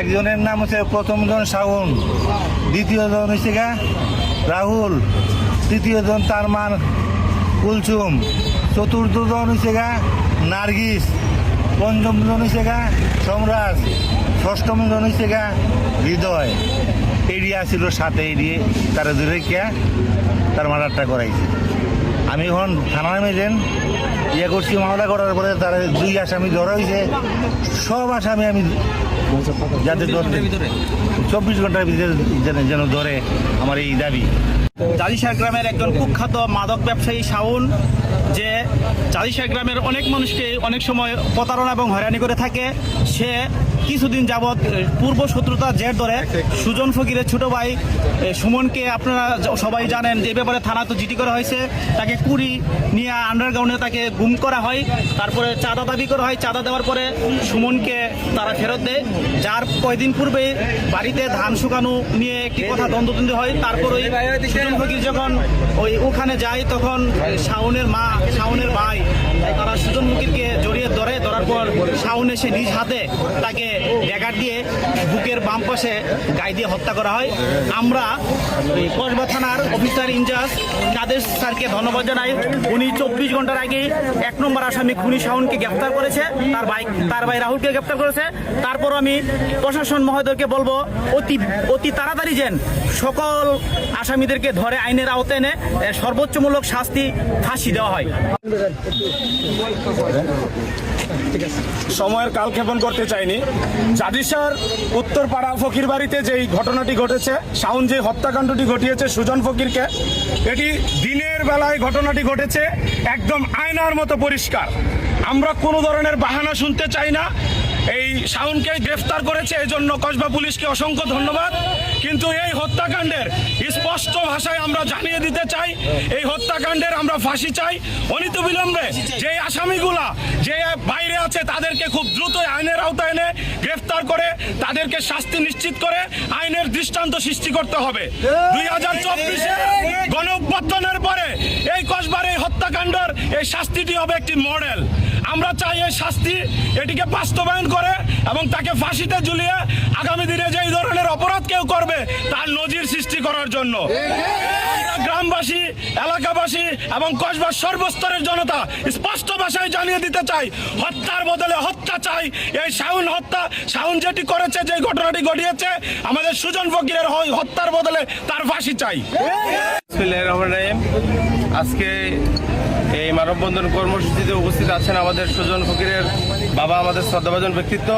একজনের নাম হচ্ছে প্রথম জন শাওন, দ্বিতীয় জন হচ্ছে গা রাহুল, তৃতীয় জন তার মান কুলসুম, চতুর্থ জন হচ্ছে গা নার্গিস, পঞ্চম জন হচ্ছে গা সম্রাট, ষষ্ঠম জন হচ্ছে গা হৃদয়। এরিয়া ছিল সাথে এরিয়ে তারা দূরে কে তার মার্ডারটা করাইছে। আমি এখন থানা নামে যান ইয়ে করছি, মামলা করার পরে তার 2 আসামি ধরা হয়েছে। সব আসামি আমি যাতে 24 ঘন্টার ভিতরে যেন ধরে, আমার এই দাবি। জাজিশাহ গ্রামের একজন কুখ্যাত মাদক ব্যবসায়ী শাওন, যে জাজিশাহ গ্রামের অনেক মানুষকে অনেক সময় প্রতারণা এবং হয়রানি করে থাকে, সে কিছুদিন যাবৎ পূর্ব শত্রুতার জের ধরে সুজন ফকিরের ছোট ভাই সুমনকে, আপনারা সবাই জানেন যে ব্যাপারে থানা তো জিডি করা হয়েছে, তাকে কুড়ি নিয়ে আন্ডারগ্রাউন্ডে তাকে গুম করা হয়। তারপরে চাঁদা দাবি করা হয়, চাঁদা দেওয়ার পরে সুমনকে তারা ফেরত দেয়, যার কয়দিন পূর্বে বাড়িতে ধান শুকানো নিয়ে একটি কথা দ্বন্দ্বদ্বন্দ্ব হয়। তারপর ওই সুজন ফকির যখন ওখানে যায়, তখন শাওনের মা, শাওনের ভাই, তারা সুজন ফকিরকে জড়িয়ে ধরার পর শাওন এসে নিজ হাতে তাকে ড্যাগার দিয়ে বুকের বাম পাশে গায়ে দিয়ে হত্যা করা হয়। আমরা কসবা থানার অফিসার ইনচার্জ কাদের স্যারকে ধন্যবাদ জানাই। উনি 24 ঘন্টার আগে 1 নম্বর আসামি খুনি শাওনকে গ্রেফতার করেছে, তার ভাই রাহুলকে গ্রেফতার করেছে। তারপর আমি প্রশাসন মহোদয়কে বলবো অতি তাড়াতাড়ি যেন সকল আসামিদেরকে ধরে আইনের আওতায় এনে সর্বোচ্চমূলক শাস্তি, ফাঁসি দেওয়া হয়। সময়ের কালক্ষেপণ করতে চাইনি। জাজিশার উত্তরপাড়া ফকির বাড়িতে যেই ঘটনাটি ঘটেছে, শাওন যে হত্যাকাণ্ডটি ঘটিয়েছে সুজন ফকিরকে, এটি দিনের বেলায় ঘটনাটি ঘটেছে, একদম আয়নার মতো পরিষ্কার। আমরা কোনো ধরনের বাহানা শুনতে চাই না। এই শাওনকে গ্রেফতার করেছে, এই জন্য কসবা পুলিশকে অসংখ্য ধন্যবাদ। কিন্তু এই হত্যাকাণ্ডের স্পষ্ট ভাষায় আমরা জানিয়ে দিতে চাই, এই হত্যাকাণ্ডের আমরা ফাঁসি চাই অনতিবিলম্বে। যে আসামিগুলা যে বাইরে আছে তাদেরকে খুব দ্রুত আইনের আওতায় এনে গ্রেফতার করে তাদেরকে শাস্তি নিশ্চিত করে আইনের দৃষ্টান্ত সৃষ্টি করতে হবে। 2024-এ গণঅভ্যুত্থানের পরে এই কসবার এই হত্যাকাণ্ডের এই শাস্তিটি হবে একটি মডেল। আমরা চাই এই শাস্তি এটিকে বাস্তবায়ন করে এবং তাকে ফাঁসিতে ঝুলিয়ে আগামী দিনে যে ধরনের অপরাধ কেউ করবে তার নজির সৃষ্টি করার জন্য আমরা গ্রামবাসী, এলাকাবাসী এবং কসবার সর্বস্তরের জনতা স্পষ্ট ভাষায় জানিয়ে দিতে চাই, হত্যার বদলে হত্যা চাই। এই শাওন যেটি করেছে, যে ঘটনাটি ঘটিয়েছে, আমাদের সুজন ফকিরের হত্যার বদলে তার ফাঁসি চাই। আজকে এই মানববন্ধন কর্মসূচিতে উপস্থিত আছেন আমাদের সুজন ফকিরের বাবা, আমাদের শ্রদ্ধাভাজন ব্যক্তিত্ব।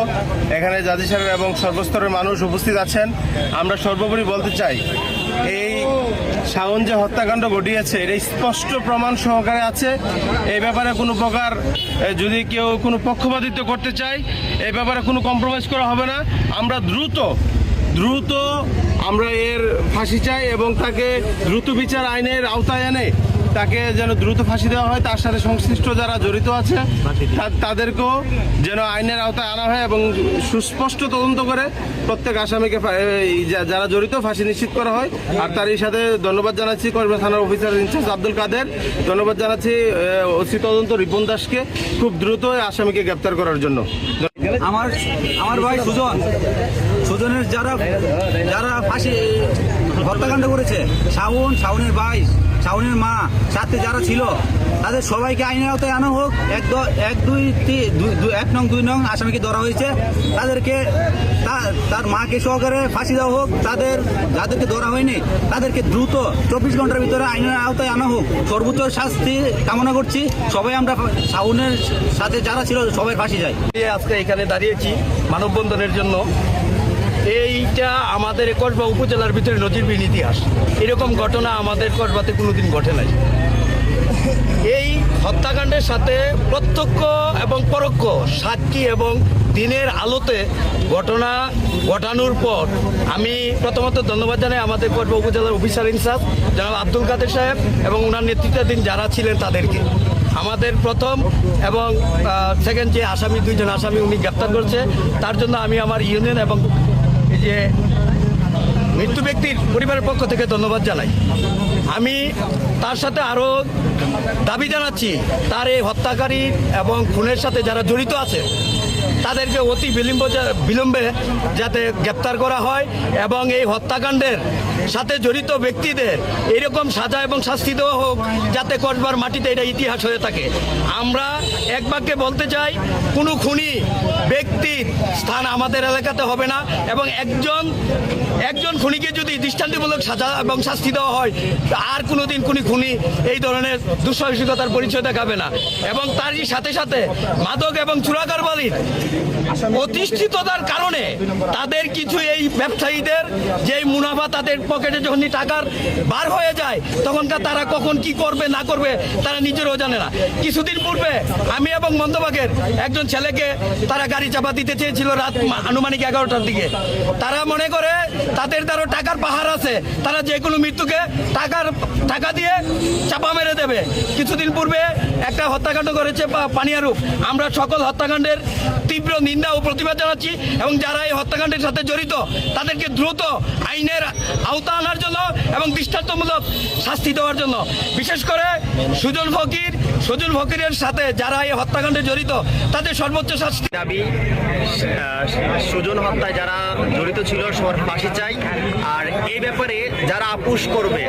এখানে জাজিশাহের এবং সর্বস্তরের মানুষ উপস্থিত আছেন। আমরা সর্বোপরি বলতে চাই, এই শাওন যে হত্যাকাণ্ড ঘটিয়েছে এটা স্পষ্ট প্রমাণ সহকারে আছে। এই ব্যাপারে কোনো প্রকার যদি কেউ কোনো পক্ষপাতিত্ব করতে চায়, এই ব্যাপারে কোনো কম্প্রোমাইজ করা হবে না। আমরা দ্রুত আমরা এর ফাঁসি চাই এবং তাকে দ্রুত বিচার আইনের আওতায় এনে তাকে যেন দ্রুত ফাঁসি দেওয়া হয়। তার সাথে সংশ্লিষ্ট যারা জড়িত আছে তাদেরকেও যেন আইনের আওতায় আনা হয় এবং সুস্পষ্ট তদন্ত করে প্রত্যেক আসামিকে যারা জড়িত ফাঁসি নিশ্চিত করা হয়। আর তারই সাথে ধন্যবাদ জানাচ্ছি কসবা থানার অফিসার ইনচার্জ আব্দুল কাদের, ধন্যবাদ জানাচ্ছি ওসি তদন্ত রিপন দাসকে, খুব দ্রুত আসামিকে গ্রেপ্তার করার জন্য। আমার ভাই সুজনের যারা ফাঁসি হত্যাকাণ্ড করেছে, শাওনের ভাই, শাওনের মা, সাথে যারা ছিল, তাদের সবাইকে আইনের আওতায় আনা হোক। 1 নং 2 নং আসামিকে ধরা হয়েছে, তাদেরকে তার মাকে সহকারে ফাঁসি দেওয়া হোক। যাদেরকে ধরা হয়নি তাদেরকে দ্রুত 24 ঘন্টার ভিতরে আইনের আওতায় আনা হোক। সর্বোচ্চ শাস্তি কামনা করছি। সবাই আমরা শাওনের সাথে যারা ছিল সবাই ফাঁসি যায়। আজকে এখানে দাঁড়িয়েছি মানববন্ধনের জন্য। এইটা আমাদের কসবা উপজেলার ভিতরে নজিরবিহীন ইতিহাস। এরকম ঘটনা আমাদের কসবাতে কোনোদিন ঘটে নাই। এই হত্যাকাণ্ডের সাথে প্রত্যক্ষ এবং পরোক্ষ সাক্ষী এবং দিনের আলোতে ঘটনা ঘটানোর পর আমি প্রথমত ধন্যবাদ জানাই আমাদের কসবা উপজেলার অফিসার ইনচার্জ জনাব আব্দুল কাদের সাহেব এবং ওনার নেতৃত্বাধীন যারা ছিলেন তাদেরকে। আমাদের প্রথম এবং সেকেন্ড যে আসামি, 2 জন আসামি উনি গ্রেপ্তার করছে, তার জন্য আমি আমার ইউনিয়ন এবং এই যে মৃত্যু ব্যক্তির পরিবারের পক্ষ থেকে ধন্যবাদ জানাই। আমি তার সাথে আরও দাবি জানাচ্ছি, তার এই হত্যাকারী এবং খুনের সাথে যারা জড়িত আছে তাদেরকে অতি বিলম্বে যাতে গ্রেপ্তার করা হয় এবং এই হত্যাকাণ্ডের সাথে জড়িত ব্যক্তিদের এরকম সাজা এবং শাস্তি দেওয়া হোক, যাতে কসবার মাটিতে এটা ইতিহাস হয়ে থাকে। আমরা এক বাক্যে বলতে চাই, কোনো খুনি ব্যক্তির স্থান আমাদের এলাকাতে হবে না, এবং একজন খুনিকে যদি দৃষ্টান্তমূলক সাজা এবং শাস্তি দেওয়া হয়, আর কোনোদিন কোনো খুনি এই ধরনের দুঃসাহসিকতার পরিচয় দেখাবে না। এবং তারই সাথে সাথে মাদক এবং চোরাকারবারির প্রতিষ্ঠিততার কারণে তাদের কিছু এই ব্যবসায়ীদের যে মুনাফা তাদের পকেটে যখন টাকার বার হয়ে যায়, তখনকার তারা কখন কি করবে না করবে তারা নিজেরও জানে না। কিছুদিন পূর্বে আমি এবং মন্দবাগের একজন ছেলেকে তারা গাড়ি চাপা দিতে চেয়েছিল রাত আনুমানিক 11টার দিকে। তারা মনে করে তাদের দ্বারা টাকার পাহাড় আছে, তারা যে কোনো মৃত্যুকে টাকা দিয়ে চাপা মেরে দেবে। কিছুদিন পূর্বে একটা হত্যাকাণ্ড করেছে পানিয়ারূপ। আমরা সকল হত্যাকাণ্ডের তীব্র নিন্দা ও প্রতিবাদ জানাচ্ছি, এবং যারা এই হত্যাকাণ্ডের সাথে জড়িত তাদেরকে দ্রুত আইনের আওতা আনার জন্য এবং দৃষ্টান্তমূলক শাস্তি দেওয়ার জন্য, বিশেষ করে সুজন ফকিরের সাথে যারা এই হত্যাকাণ্ডে জড়িত তাদের সর্বোচ্চ শাস্তি দাবি। সুজন হত্যায় যারা জড়িত ছিল সবার ফাঁসি চাই। আর এই ব্যাপারে যারা আপোষ করবে,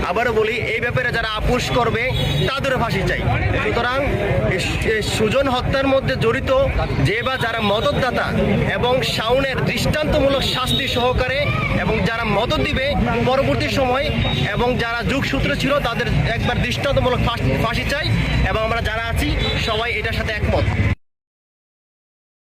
আবারও বলি, এই ব্যাপারে যারা আপোষ করবে তাদেরও ফাঁসি চাই। সুতরাং সুজন হত্যার মধ্যে জড়িত যে বা যারা মদতদাতা এবং শাওনের দৃষ্টান্তমূলক শাস্তি সহকারে, এবং যারা মদত দিবে পরবর্তী সময়, এবং যারা যুগসূত্র ছিল তাদের একবার দৃষ্টান্তমূলক ফাঁসি চাই। এবং আমরা যারা আছি সবাই এটার সাথে একমত।